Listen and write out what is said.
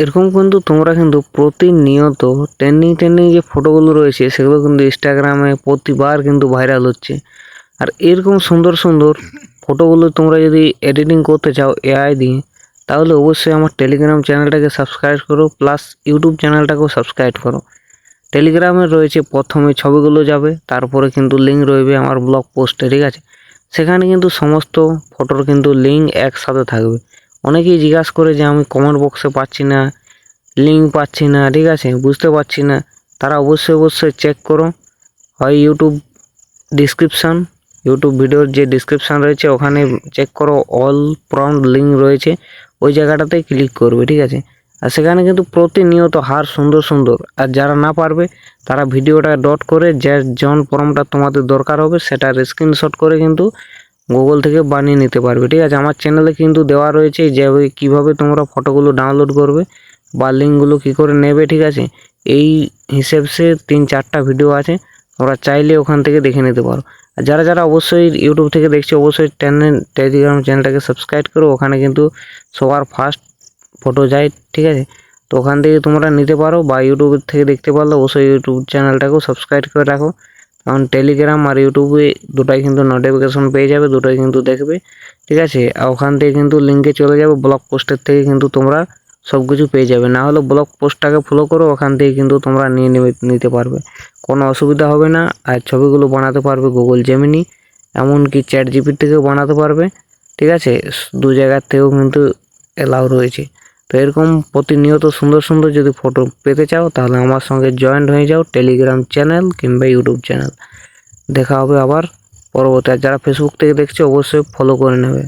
এরকম কিন্তু তোমরা কিন্তু প্রতিনিয়ত ট্রেন্ডিং যে ফটোগুলো রয়েছে সেগুলো কিন্তু ইনস্টাগ্রামে প্রতিবার কিন্তু ভাইরাল হচ্ছে। আর এরকম সুন্দর সুন্দর ফটোগুলো তোমরা যদি এডিটিং করতে চাও এআই দিয়ে, তাহলে অবশ্যই আমার টেলিগ্রাম চ্যানেলটাকে সাবস্ক্রাইব করো, প্লাস ইউটিউব চ্যানেলটাকেও সাবস্ক্রাইব করো। টেলিগ্রামে রয়েছে প্রথমে ছবিগুলো যাবে, তারপরে কিন্তু লিঙ্ক রয়েবে আমার ব্লগ পোস্টে, ঠিক আছে? সেখানে কিন্তু সমস্ত ফটোর কিন্তু লিঙ্ক একসাথে থাকবে। অনেকেই জিজ্ঞাসা করে যে আমি কমেন্ট বক্সে পাচ্ছি না, লিঙ্ক পাচ্ছি না, ঠিক আছে, বুঝতে পারছি না। তারা অবশ্যই চেক করো, হয় ইউটিউব ভিডিওর যে ডিসক্রিপশান রয়েছে ওখানে চেক করো, অল প্রম্পট লিঙ্ক রয়েছে, ওই জায়গাটাতে ক্লিক করবে, ঠিক আছে? আর সেখানে কিন্তু প্রতিনিয়ত সুন্দর সুন্দর, আর যারা না পারবে তারা ভিডিওটা ডট করে যে জন প্রম্পটটা তোমাদের দরকার হবে সেটার স্ক্রিনশট করে কিন্তু গুগল থেকে বানিয়ে নিতে পারবে, ঠিক আছে? আমার চ্যানেলে কিন্তু দেওয়া রয়েছে যে কীভাবে তোমরা ফটোগুলো ডাউনলোড করবে বা লিঙ্কগুলো কী করে নেবে, ঠিক আছে? এই হিসেবে 3-4টা ভিডিও আছে, তোমরা চাইলে ওখান থেকে দেখে নিতে পারো। আর যারা অবশ্যই ইউটিউব থেকে দেখছো অবশ্যই টেলিগ্রাম চ্যানেলটাকে সাবস্ক্রাইব করো, ওখানে কিন্তু সবার ফার্স্ট ফটো যায়, ঠিক আছে? তো ওখান থেকে তোমরা নিতে পারো, বা ইউটিউব থেকে দেখতে পারলে অবশ্যই ইউটিউব চ্যানেলটাকেও সাবস্ক্রাইব করে রাখো, কারণ টেলিগ্রাম আর ইউটিউবে দুটাই কিন্তু নোটিফিকেশন পেয়ে যাবে, দুটোই কিন্তু দেখবে, ঠিক আছে? আর ওখান থেকে কিন্তু লিঙ্কে চলে যাবে, ব্লগ পোস্টের থেকে কিন্তু তোমরা সব কিছু পেয়ে যাবে। না হলে ব্লগ পোস্টটাকে ফলো করো, ওখান থেকে কিন্তু তোমরা নিতে পারবে, কোনো অসুবিধা হবে না। আর ছবিগুলো বানাতে পারবে গুগল জেমিনি, এমনকি চ্যাট জিপিটি থেকেও বানাতে পারবে, ঠিক আছে? দু জায়গার থেকেও কিন্তু অ্যালাউ রয়েছে। তো এরকম প্রতিনিয়ত সুন্দর সুন্দর যদি ফটো পেতে চাও তাহলে আমার সঙ্গে জয়েন্ট হয়ে যাও টেলিগ্রাম চ্যানেল কিংবা ইউটিউব চ্যানেল। দেখা হবে আবার পরবর্তী। আর যারা ফেসবুক থেকে দেখছে অবশ্যই ফলো করে নেবে।